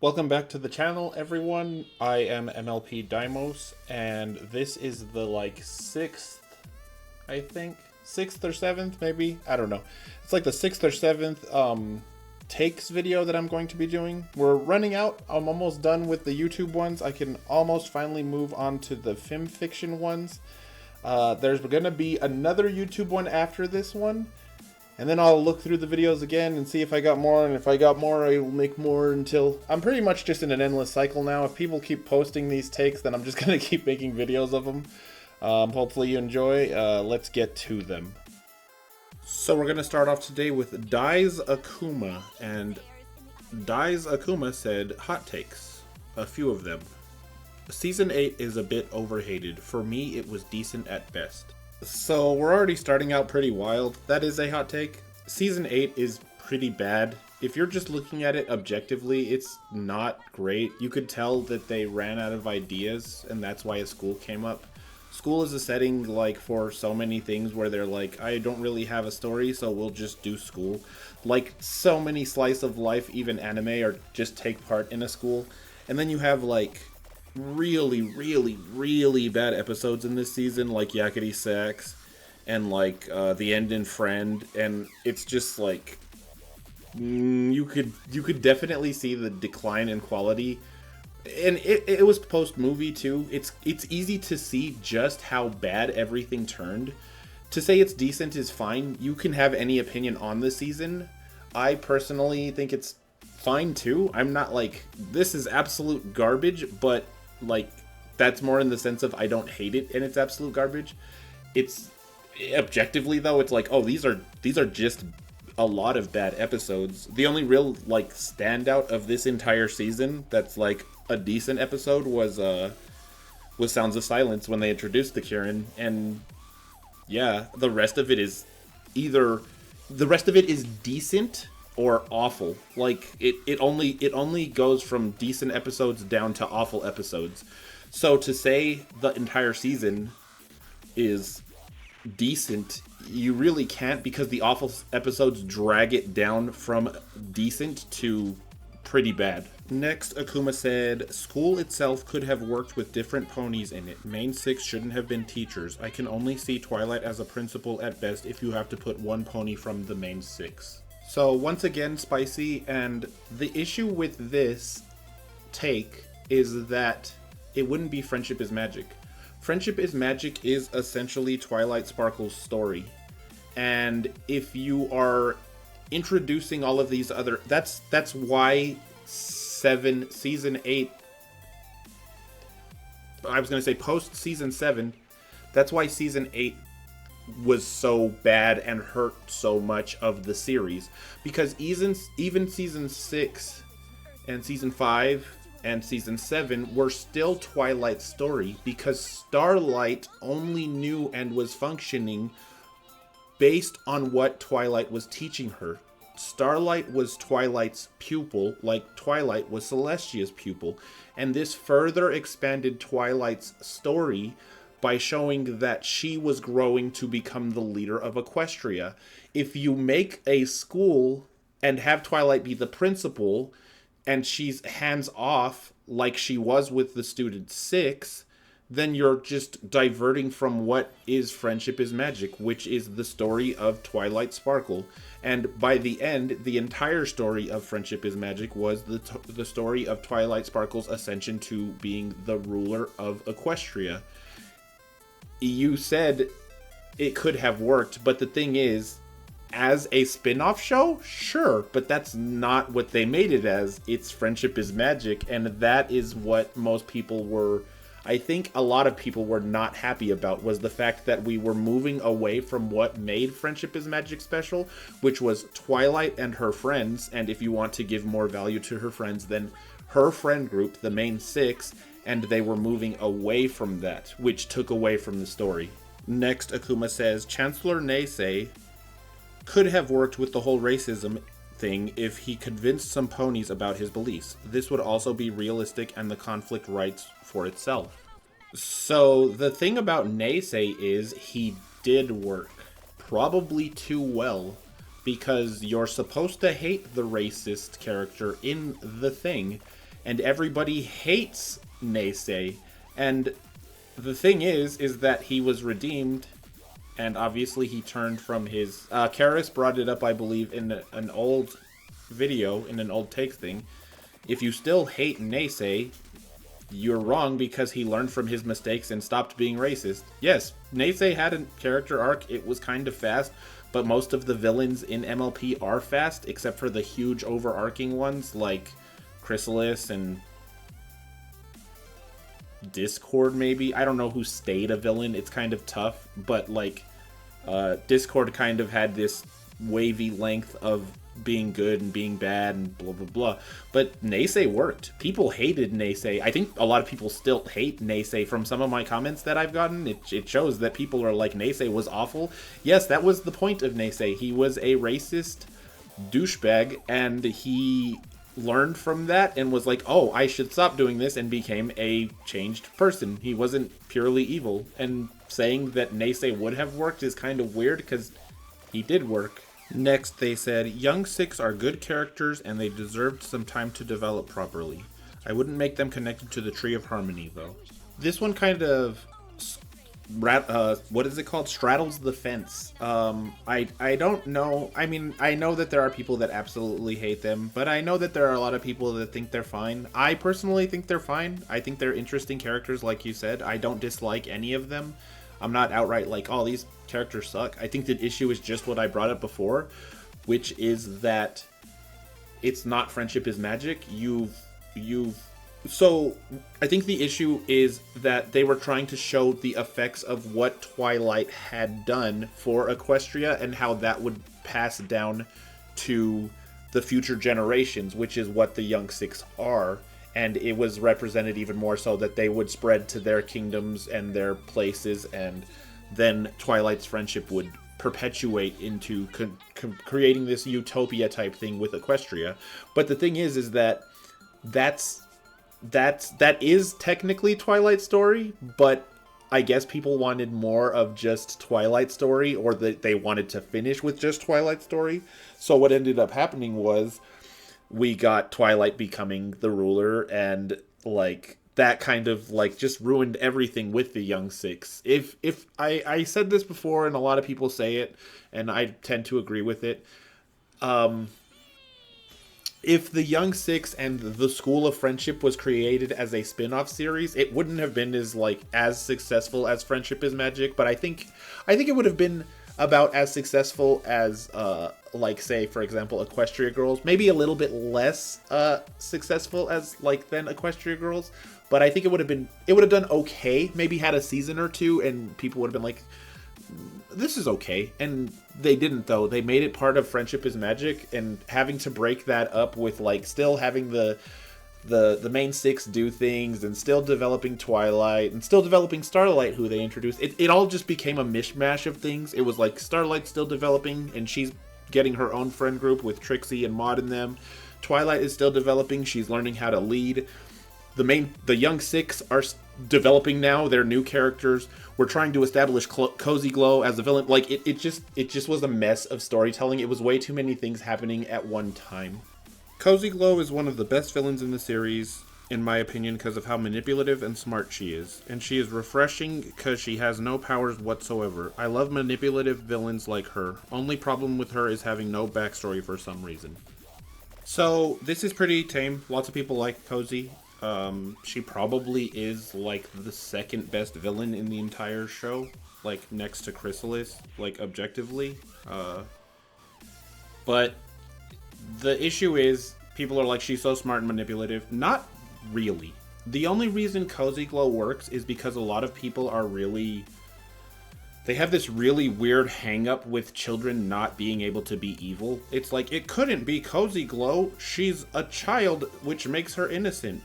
Welcome back to the channel, everyone. I am MLP Dimos, and this is the sixth, I think, sixth or seventh, maybe. I don't know. It's like the sixth or seventh takes video that I'm going to be doing. We're running out. I'm almost done with the YouTube ones. I can almost finally move on to the film fiction ones. There's gonna be another YouTube one after this one. And then I'll look through the videos again and see if I got more, and if I got more, I will make more until... I'm pretty much just in an endless cycle now. If people keep posting these takes, then I'm just going to keep making videos of them. Hopefully you enjoy. Let's get to them. So we're going to start off today with Dies Akuma, and Dies Akuma said, hot takes. A few of them. Season 8 is a bit overhated. For me, it was decent at best. So we're already starting out pretty wild. That is a hot take. Season 8 is pretty bad. If you're just looking at it objectively, it's not great. You could tell that they ran out of ideas, and that's why a school came up. School is a setting for so many things where they're like, I don't really have a story, so we'll just do school. Like so many slice of life, even anime, or just take part in a school. And then you have really bad episodes in this season, like Yakety Sax and The End in Friend, and it's just you could definitely see the decline in quality. And it was post movie too. It's easy to see just how bad everything turned. To say it's decent is fine. You can have any opinion on the season. I personally think it's fine too. I'm not this is absolute garbage, but that's more in the sense of I don't hate it and it's absolute garbage. It's objectively though, it's oh, these are just a lot of bad episodes. The only real standout of this entire season that's a decent episode was Sounds of Silence, when they introduced the Kirin, and yeah, the rest of it is decent or awful. It only goes from decent episodes down to awful episodes. So to say the entire season is decent, you really can't, because the awful episodes drag it down from decent to pretty bad. Next, Akuma said, school itself could have worked with different ponies in it. Main 6 shouldn't have been teachers. I can only see Twilight as a principal at best if you have to put one pony from the main 6. So once again, spicy, and the issue with this take is that it wouldn't be Friendship is Magic. Friendship is Magic is essentially Twilight Sparkle's story. And if you are introducing all of these other... That's why Season 8... I was going to say post Season 7. That's why Season 8 was so bad and hurt so much of the series, because even Season 6 and Season 5 and Season 7 were still Twilight's story, because Starlight only knew and was functioning based on what Twilight was teaching her. Starlight was Twilight's pupil, like Twilight was Celestia's pupil, and this further expanded Twilight's story by showing that she was growing to become the leader of Equestria. If you make a school and have Twilight be the principal, and she's hands-off like she was with the Student 6, then you're just diverting from what is Friendship is Magic, which is the story of Twilight Sparkle. And by the end, the entire story of Friendship is Magic was the story of Twilight Sparkle's ascension to being the ruler of Equestria. You said it could have worked, but the thing is, as a spin-off show, sure, but that's not what they made it as. It's Friendship is Magic, and that is what most people were... I think a lot of people were not happy about, was the fact that we were moving away from what made Friendship is Magic special, which was Twilight and her friends, and if you want to give more value to her friends, then her friend group, the main 6, and they were moving away from that, which took away from the story. Next, Akuma says, Chancellor Neighsay could have worked with the whole racism thing if he convinced some ponies about his beliefs. This would also be realistic and the conflict writes for itself. So the thing about Neighsay is he did work. Probably too well, because you're supposed to hate the racist character in the thing, and everybody hates Neighsay. And the thing is that he was redeemed, and obviously he turned from his... Karis brought it up, I believe, in an old video, in an old take thing. If you still hate Neighsay, you're wrong, because he learned from his mistakes and stopped being racist. Yes, Neighsay had a character arc. It was kind of fast, but most of the villains in MLP are fast, except for the huge overarching ones like Chrysalis and Discord, maybe. I don't know who stayed a villain. It's kind of tough, but like Discord kind of had this wavy length of being good and being bad and blah blah blah. But Neighsay worked. People hated Neighsay. I think a lot of people still hate Neighsay. From some of my comments that I've gotten, it shows that people are like, Neighsay was awful. Yes, that was the point of Neighsay. He was a racist douchebag, and he learned from that and was like, oh, I should stop doing this, and became a changed person. He wasn't purely evil. And saying that Neighsay would have worked is kind of weird, because he did work. Next, they said, Young Six are good characters and they deserved some time to develop properly. I wouldn't make them connected to the Tree of Harmony, though. This one kind of, what is it called? Straddles the fence. I don't know. I mean, I know that there are people that absolutely hate them, but I know that there are a lot of people that think they're fine. I personally think they're fine. I think they're interesting characters, like you said. I don't dislike any of them. I'm not outright like, oh, these characters suck. I think the issue is just what I brought up before, which is that it's not friendship is magic. So I think the issue is that they were trying to show the effects of what Twilight had done for Equestria and how that would pass down to the future generations, which is what the Young Six are. And it was represented even more so that they would spread to their kingdoms and their places, and then Twilight's friendship would perpetuate into creating this utopia type thing with Equestria. But the thing is that that is technically Twilight's story, but I guess people wanted more of just Twilight's story, or that they wanted to finish with just Twilight's story. So what ended up happening was we got Twilight becoming the ruler, and like that kind of like just ruined everything with the Young Six. If I said this before, and a lot of people say it, and I tend to agree with it. If the Young Six and the School of Friendship was created as a spin-off series, it wouldn't have been as successful as Friendship is Magic, but I think it would have been about as successful as like, say, for example, Equestria Girls. Maybe a little bit less successful as than Equestria Girls, but I think it would have done okay. Maybe had a season or two and people would have been like, this is okay. And they didn't, though. They made it part of Friendship is Magic, and having to break that up with still having the main six do things, and still developing Twilight, and still developing Starlight, who they introduced. It all just became a mishmash of things. It was like Starlight still developing, and she's getting her own friend group with Trixie and Maud in them. Twilight is still developing. She's learning how to lead. The Young Six are developing now. They're new characters. We're trying to establish Cozy Glow as a villain. It just was a mess of storytelling. It was way too many things happening at one time. Cozy Glow is one of the best villains in the series, in my opinion, because of how manipulative and smart she is. And she is refreshing because she has no powers whatsoever. I love manipulative villains like her. Only problem with her is having no backstory for some reason. So, this is pretty tame. Lots of people like Cozy. She probably is, the second best villain in the entire show. Next to Chrysalis, objectively. But the issue is, people are like, she's so smart and manipulative. Not really. The only reason Cozy Glow works is because a lot of people are really... They have this really weird hang-up with children not being able to be evil. It's like, it couldn't be Cozy Glow. She's a child, which makes her innocent.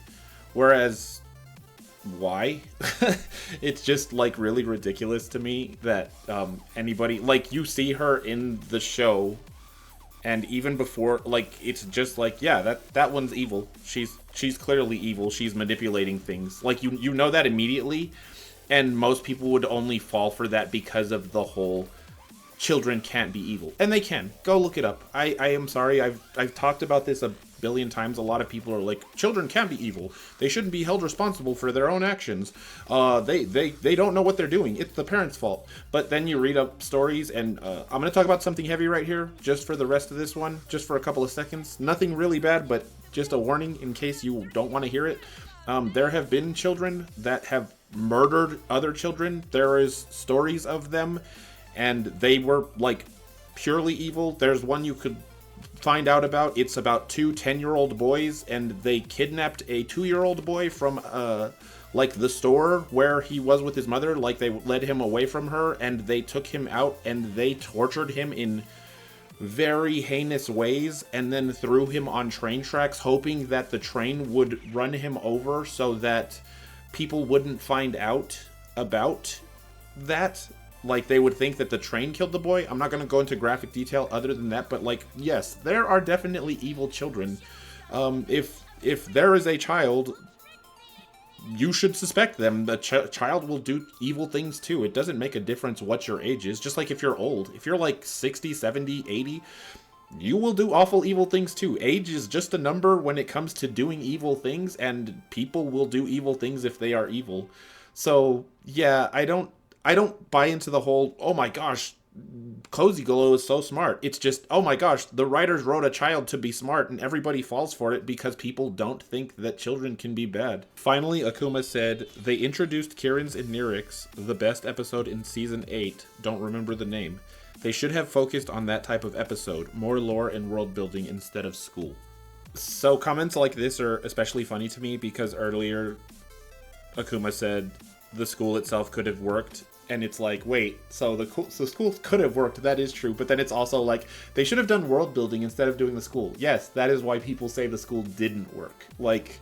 Whereas, why? It's just, really ridiculous to me that anybody... you see her in the show... And even before, it's just yeah, that one's evil. She's clearly evil. She's manipulating things. You know that immediately. And most people would only fall for that because of the whole children can't be evil. And they can. Go look it up. I am sorry. I've talked about this a billion times. A lot of people are like, children can be evil. They shouldn't be held responsible for their own actions. They don't know what they're doing. It's the parents' fault. But then you read up stories, and I'm going to talk about something heavy right here, just for the rest of this one, just for a couple of seconds. Nothing really bad, but just a warning in case you don't want to hear it. There have been children that have murdered other children. There is stories of them, and they were like purely evil. There's one you could find out about. It's about 2 10-year-old boys, and they kidnapped a 2-year-old boy from like the store where he was with his mother. Like, they led him away from her, and they took him out, and they tortured him in very heinous ways, and then threw him on train tracks, hoping that the train would run him over so that people wouldn't find out about that. Like, they would think that the train killed the boy. I'm not going to go into graphic detail other than that, but like, yes, there are definitely evil children. If there is a child, you should suspect them. The child will do evil things too. It doesn't make a difference what your age is. Just like if you're old, if you're like 60, 70, 80, you will do awful evil things too. Age is just a number when it comes to doing evil things, and people will do evil things if they are evil. So yeah, I don't buy into the whole, oh my gosh, Cozy Glow is so smart. It's just, oh my gosh, the writers wrote a child to be smart, and everybody falls for it because people don't think that children can be bad. Finally, Akuma said, they introduced Kieran's and Nirix, the best episode in season 8. Don't remember the name. They should have focused on that type of episode, more lore and world building instead of school. So comments like this are especially funny to me because earlier Akuma said the school itself could have worked. And it's like, wait, so the school could have worked, that is true, but then it's also like, they should have done world building instead of doing the school. Yes, that is why people say the school didn't work. Like,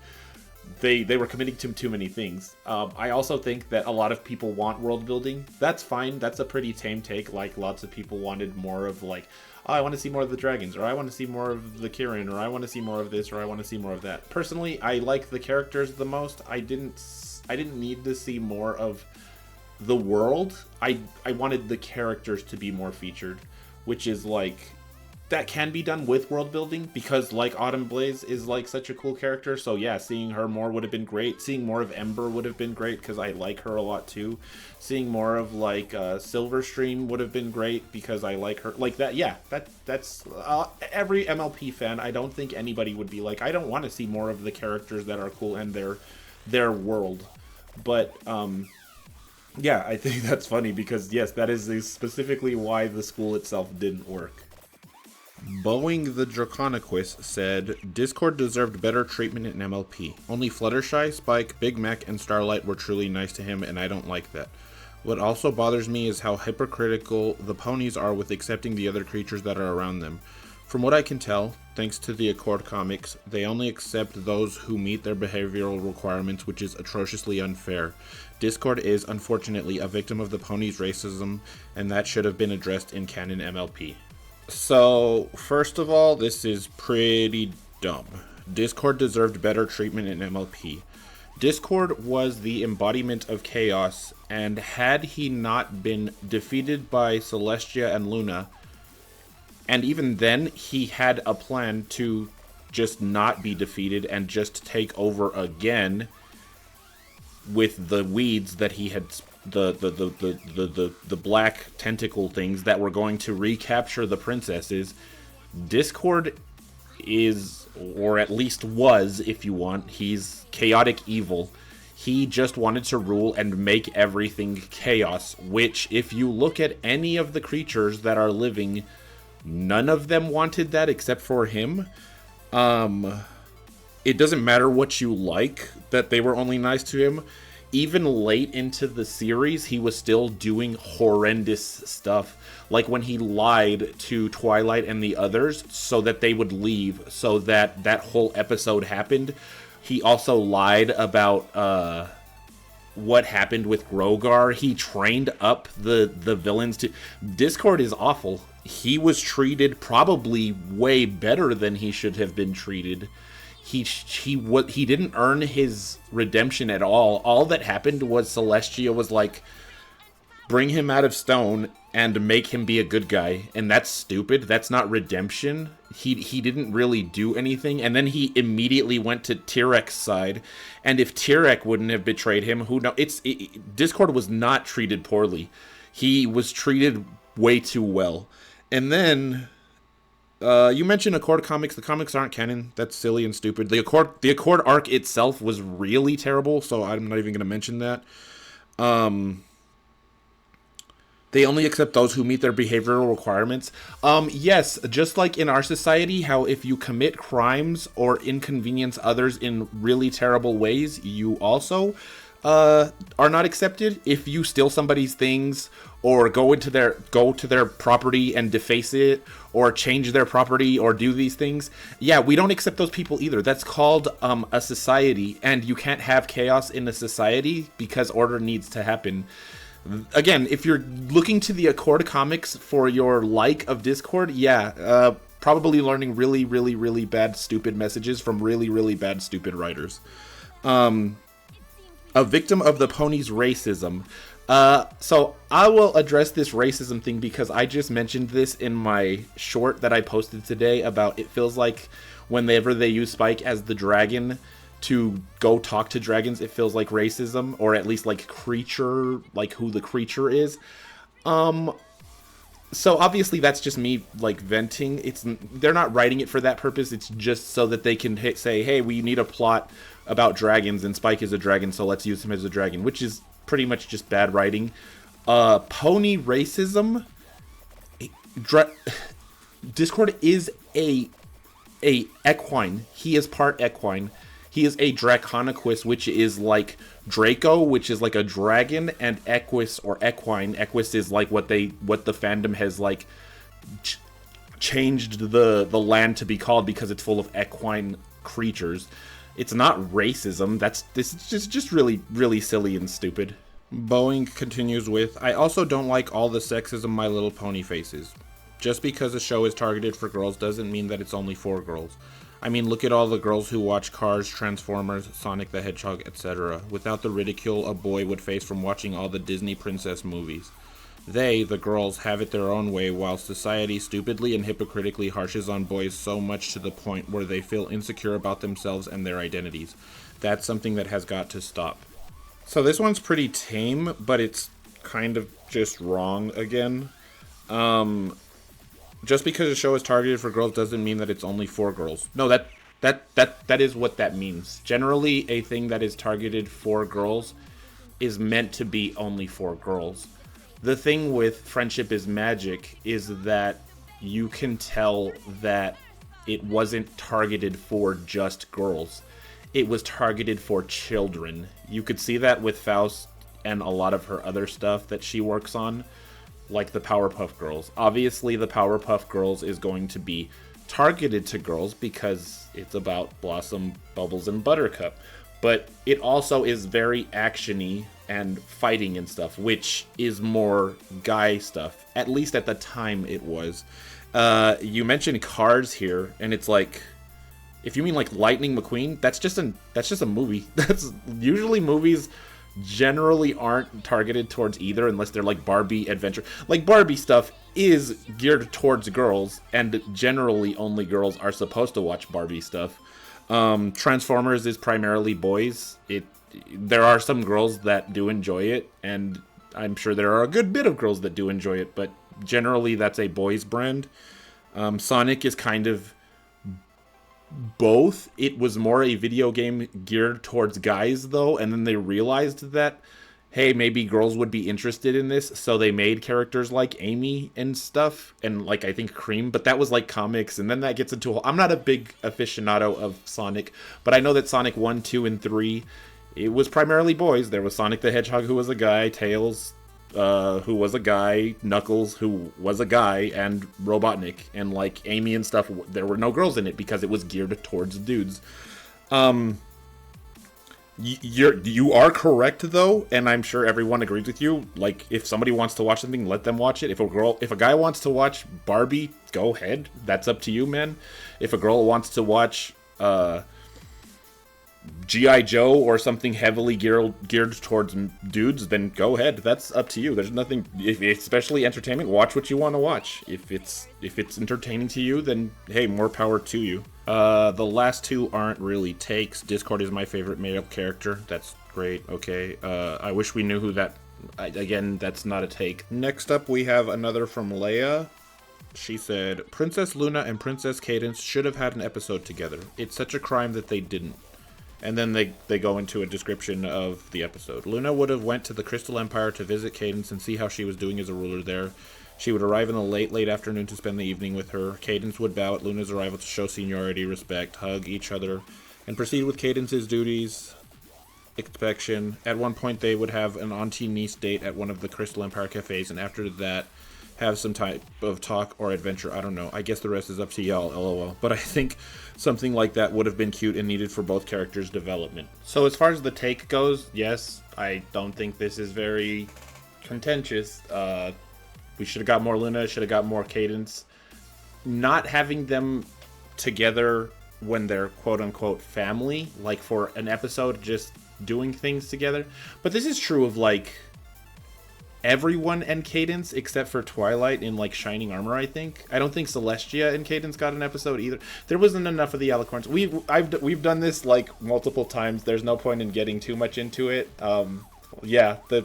they were committing to too many things. I also think that a lot of people want world building. That's fine, that's a pretty tame take. Like, lots of people wanted more of like, oh, I want to see more of the dragons, or I want to see more of the Kieran, or I want to see more of this, or I want to see more of that. Personally, I like the characters the most. I didn't need to see more of the world. I wanted the characters to be more featured, which is like, that can be done with world building because like Autumn Blaze is like such a cool character. So yeah, seeing her more would have been great. Seeing more of Ember would have been great because I like her a lot too. Seeing more of like Silverstream would have been great because I like her. Like that, yeah, that's every MLP fan. I don't think anybody would be like, I don't want to see more of the characters that are cool and their world. But yeah, I think that's funny because, yes, that is specifically why the school itself didn't work. Boeing the Draconiquist said, Discord deserved better treatment in MLP. Only Fluttershy, Spike, Big Mac, and Starlight were truly nice to him, and I don't like that. What also bothers me is how hypocritical the ponies are with accepting the other creatures that are around them. From what I can tell, thanks to the Accord comics, they only accept those who meet their behavioral requirements, which is atrociously unfair. Discord is, unfortunately, a victim of the ponies' racism, and that should have been addressed in canon MLP. So, first of all, this is pretty dumb. Discord deserved better treatment in MLP. Discord was the embodiment of chaos, and had he not been defeated by Celestia and Luna, and even then, he had a plan to just not be defeated and just take over again with the weeds that he had, the black tentacle things that were going to recapture the princesses. Discord is, or at least was, if you want, he's chaotic evil. He just wanted to rule and make everything chaos, which, if you look at any of the creatures that are living, none of them wanted that except for him. It doesn't matter what you like, that they were only nice to him. Even late into the series, he was still doing horrendous stuff. Like when he lied to Twilight and the others so that they would leave, so that that whole episode happened. He also lied about what happened with Grogar. He trained up the villains to... Discord is awful. He was treated probably way better than he should have been treated. He didn't earn his redemption at all. All that happened was Celestia was like, bring him out of stone and make him be a good guy, and that's stupid. That's not redemption. He didn't really do anything, and then he immediately went to Tyrek's side, and if Tyrek wouldn't have betrayed him, who knows? Discord was not treated poorly. He was treated way too well. And then you mentioned Accord comics. The comics aren't canon. That's silly and stupid. The Accord arc itself was really terrible, so I'm not even going to mention that. They only accept those who meet their behavioral requirements. Yes, just like in our society, how if you commit crimes or inconvenience others in really terrible ways, you also are not accepted. If you steal somebody's things or go to their property and deface it or change their property or do these things, yeah, we don't accept those people either. That's called a society, and you can't have chaos in a society because order needs to happen. Again, if you're looking to the Accord comics for your like of Discord, yeah, probably learning really, really, really bad, stupid messages from really, really bad, stupid writers. A victim of the pony's racism. So I will address this racism thing because I just mentioned this in my short that I posted today about it feels like whenever they use Spike as the dragon to go talk to dragons, it feels like racism, or at least like creature, like who the creature is. So obviously that's just me like venting. They're not writing it for that purpose. It's just so that they can say, hey, we need a plot about dragons and Spike is a dragon, so let's use him as a dragon, which is pretty much just bad writing. Pony racism. Discord is a equine. He is part equine. He is a Draconequus, which is like Draco, which is like a dragon, and Equus or Equine. Equus is like what the fandom has like changed the land to be called because it's full of equine creatures. It's not racism. This is just really, really silly and stupid. Boeing continues with, I also don't like all the sexism My Little Pony faces. Just because a show is targeted for girls doesn't mean that it's only for girls. I mean, look at all the girls who watch Cars, Transformers, Sonic the Hedgehog, etc., without the ridicule a boy would face from watching all the Disney princess movies. They, the girls, have it their own way, while society stupidly and hypocritically harshes on boys so much to the point where they feel insecure about themselves and their identities. That's something that has got to stop. So this one's pretty tame, but it's kind of just wrong again. Just because a show is targeted for girls doesn't mean that it's only for girls. No, that is what that means. Generally, a thing that is targeted for girls is meant to be only for girls. The thing with Friendship is Magic is that you can tell that it wasn't targeted for just girls. It was targeted for children. You could see that with Faust and a lot of her other stuff that she works on, like the Powerpuff Girls. Obviously, the Powerpuff Girls is going to be targeted to girls because it's about Blossom, Bubbles, and Buttercup. But it also is very action-y and fighting and stuff, which is more guy stuff. At least at the time it was. You mentioned Cars here, and it's like, if you mean like Lightning McQueen, that's just a movie. That's usually movies generally aren't targeted towards either unless they're like Barbie adventure. Like Barbie stuff is geared towards girls, and generally only girls are supposed to watch Barbie stuff. Transformers is primarily boys. There are some girls that do enjoy it, and I'm sure there are a good bit of girls that do enjoy it, but generally that's a boys brand. Sonic is kind of both. It was more a video game geared towards guys though, and then they realized that, hey, maybe girls would be interested in this, so they made characters like Amy and stuff, and like I think Cream, but that was like comics, and then that gets into I'm not a big aficionado of Sonic, but I know that Sonic 1, 2, and 3, it was primarily boys. There was Sonic the Hedgehog, who was a guy, Tails, who was a guy, Knuckles, who was a guy, and Robotnik, and like Amy and stuff, there were no girls in it because it was geared towards dudes. You are correct though, and I'm sure everyone agrees with you. Like, if somebody wants to watch something, let them watch it. If a guy wants to watch Barbie, go ahead. That's up to you, man. If a girl wants to watch G.I. Joe or something heavily geared towards dudes, then go ahead. That's up to you. There's nothing, especially entertainment, watch what you want to watch. If it's entertaining to you, then hey, more power to you. The last two aren't really takes. Discord is my favorite male character. That's great. Okay. I wish we knew who that. Again, that's not a take. Next up, we have another from Leia. She said, Princess Luna and Princess Cadence should have had an episode together. It's such a crime that they didn't. And then they go into a description of the episode. Luna would have went to the Crystal Empire to visit Cadence and see how she was doing as a ruler there. She would arrive in the late afternoon to spend the evening with her. Cadence would bow at Luna's arrival to show seniority, respect, hug each other, and proceed with Cadence's duties. Inspection. At one point, they would have an auntie-niece date at one of the Crystal Empire cafes, and after that, have some type of talk or adventure. I don't know. I guess the rest is up to y'all, lol. But I think something like that would have been cute and needed for both characters' development. So as far as the take goes, yes, I don't think this is very contentious. We should have got more Luna, should have got more Cadence. Not having them together when they're quote-unquote family, like for an episode just doing things together. But this is true of, like, everyone and Cadence except for Twilight in like Shining Armor, I think. I don't think Celestia and Cadence got an episode either. There wasn't enough of the Alicorns. We've done this like multiple times. There's no point in getting too much into it. Yeah, the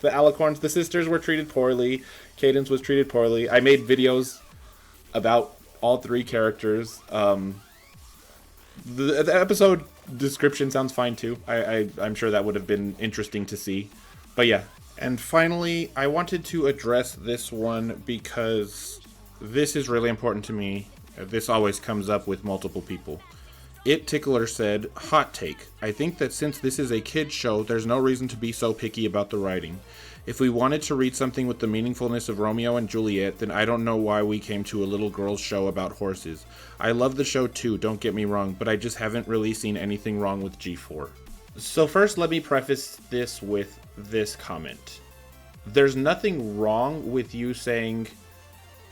Alicorns, the sisters were treated poorly. Cadence was treated poorly. I made videos about all three characters. The episode description sounds fine too. I'm sure that would have been interesting to see. But yeah. And finally, I wanted to address this one because this is really important to me. This always comes up with multiple people. It Tickler said, hot take. I think that since this is a kid's show, there's no reason to be so picky about the writing. If we wanted to read something with the meaningfulness of Romeo and Juliet, then I don't know why we came to a little girl's show about horses. I love the show too, don't get me wrong, but I just haven't really seen anything wrong with G4. So first, let me preface this with this comment. There's nothing wrong with you saying,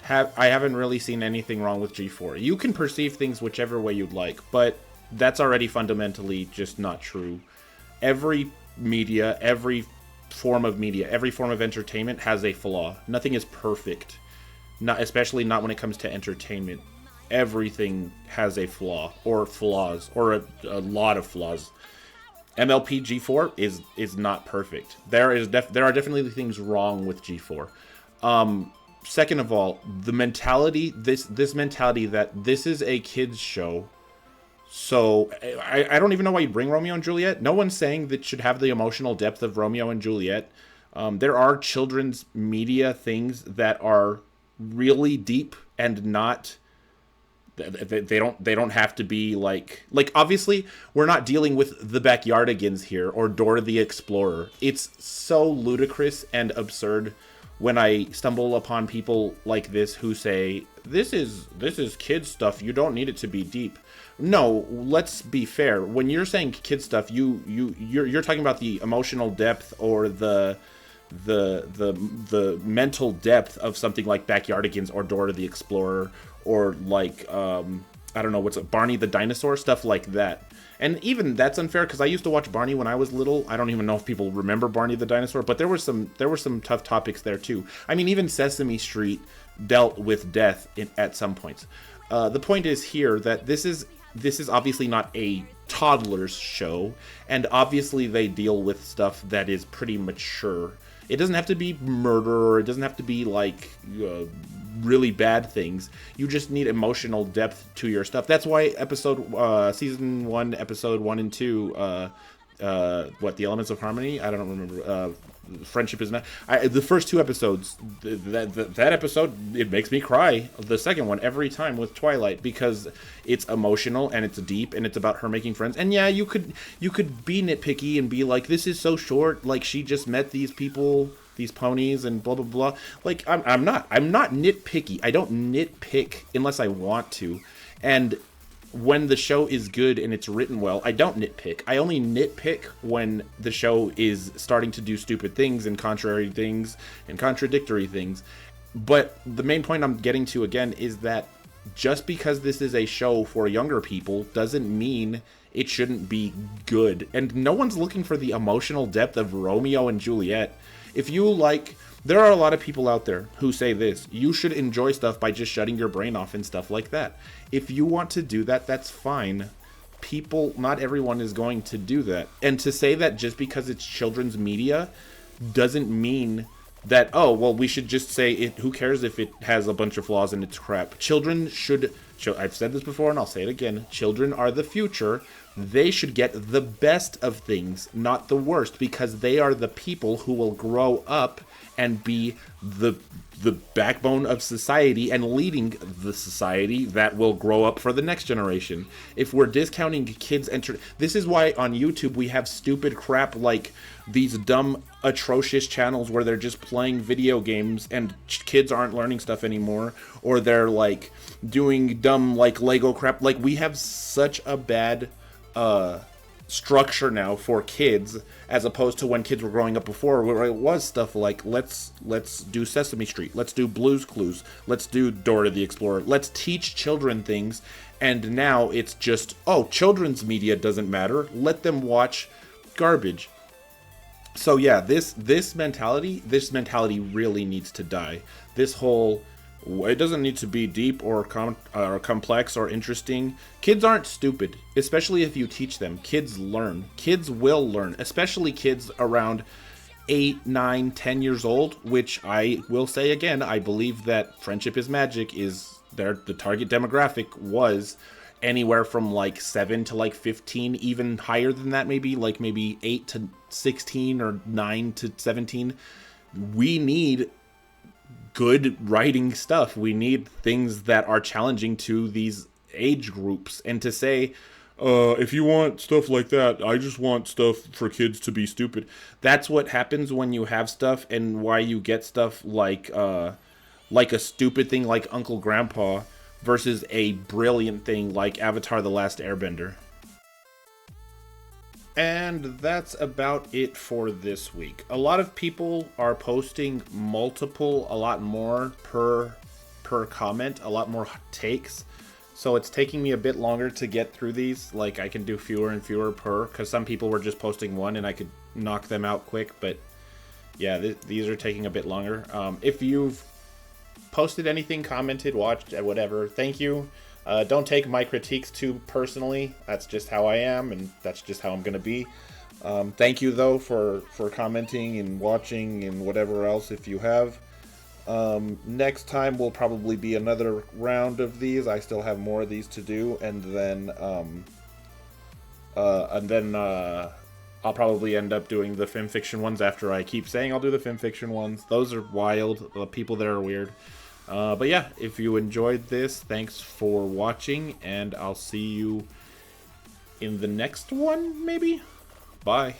I haven't really seen anything wrong with G4. You can perceive things whichever way you'd like, but that's already fundamentally just not true. Every media, every form of media, every form of entertainment has a flaw. Nothing is perfect, especially not when it comes to entertainment. Everything has a flaw, or flaws, or a lot of flaws. MLP G4 is not perfect. There are definitely things wrong with G4. Second of all, the mentality, this mentality that this is a kids show. So I don't even know why you bring Romeo and Juliet. No one's saying that should have the emotional depth of Romeo and Juliet. There are children's media things that are really deep and not. They don't have to be like obviously we're not dealing with the Backyardigans here or Dora the Explorer. It's so ludicrous and absurd when I stumble upon people like this who say this is kid stuff, you don't need it to be deep. No, let's be fair. When you're saying kid stuff, you're talking about the emotional depth or the mental depth of something like Backyardigans or Dora the Explorer, or like I don't know, what's it, Barney the Dinosaur, stuff like that. And even that's unfair because I used to watch Barney when I was little. I don't even know if people remember Barney the Dinosaur, but there were some tough topics there too. I mean, even Sesame Street dealt with death at some points. The point is here that this is obviously not a toddler's show, and obviously they deal with stuff that is pretty mature. It doesn't have to be murder, or it doesn't have to be like really bad things. You just need emotional depth to your stuff. That's why season 1, episode 1 and 2, the Elements of Harmony? I don't remember. Friendship is not. The first 2 episodes, that episode, it makes me cry. The second one every time with Twilight, because it's emotional and it's deep and it's about her making friends. And yeah, you could be nitpicky and be like, this is so short. Like, she just met these people, these ponies, and blah blah blah. Like, I'm not nitpicky. I don't nitpick unless I want to. And when the show is good and it's written well, I don't nitpick. I only nitpick when the show is starting to do stupid things and contrary things and contradictory things. But the main point I'm getting to again is that just because this is a show for younger people doesn't mean it shouldn't be good. And no one's looking for the emotional depth of Romeo and Juliet. If you like, there are a lot of people out there who say this: you should enjoy stuff by just shutting your brain off and stuff like that. If you want to do that, that's fine. People, not everyone is going to do that. And to say that just because it's children's media doesn't mean that, oh, well, we should just say it, who cares if it has a bunch of flaws and it's crap. Children should, I've said this before and I'll say it again, children are the future. They should get the best of things, not the worst, because they are the people who will grow up and be the backbone of society and leading the society that will grow up for the next generation. If we're discounting kids, this is why on YouTube we have stupid crap like these dumb, atrocious channels where they're just playing video games and kids aren't learning stuff anymore, or they're like doing dumb like Lego crap. Like, we have such a bad structure now for kids, as opposed to when kids were growing up before, where it was stuff like let's do Sesame Street, let's do Blue's Clues, let's do Dora the Explorer, let's teach children things. And now it's just, oh, children's media doesn't matter, let them watch garbage. So yeah, this mentality really needs to die. This whole, it doesn't need to be deep or complex or interesting. Kids aren't stupid, especially if you teach them. Kids learn. Kids will learn, especially kids around 8, 9, 10 years old, which I will say again, I believe that Friendship is Magic is the target demographic was anywhere from like 7 to like 15, even higher than that, maybe 8 to 16 or 9 to 17. We need good writing stuff. We need things that are challenging to these age groups. And to say, if you want stuff like that, I just want stuff for kids to be stupid. That's what happens when you have stuff, and why you get stuff like a stupid thing like Uncle Grandpa versus a brilliant thing like Avatar: The Last Airbender. And that's about it for this week. A lot of people are posting a lot more per comment, a lot more takes. So it's taking me a bit longer to get through these. Like, I can do fewer and fewer per, because some people were just posting one and I could knock them out quick. But yeah, these are taking a bit longer. If you've posted anything, commented, watched, whatever, thank you. Don't take my critiques too personally. That's just how I am, and that's just how I'm going to be. Thank you, though, for commenting and watching and whatever else if you have. Next time will probably be another round of these. I still have more of these to do, and then I'll probably end up doing the FimFiction ones after I keep saying I'll do the FimFiction ones. Those are wild. People there are weird. But yeah, if you enjoyed this, thanks for watching, and I'll see you in the next one, maybe? Bye.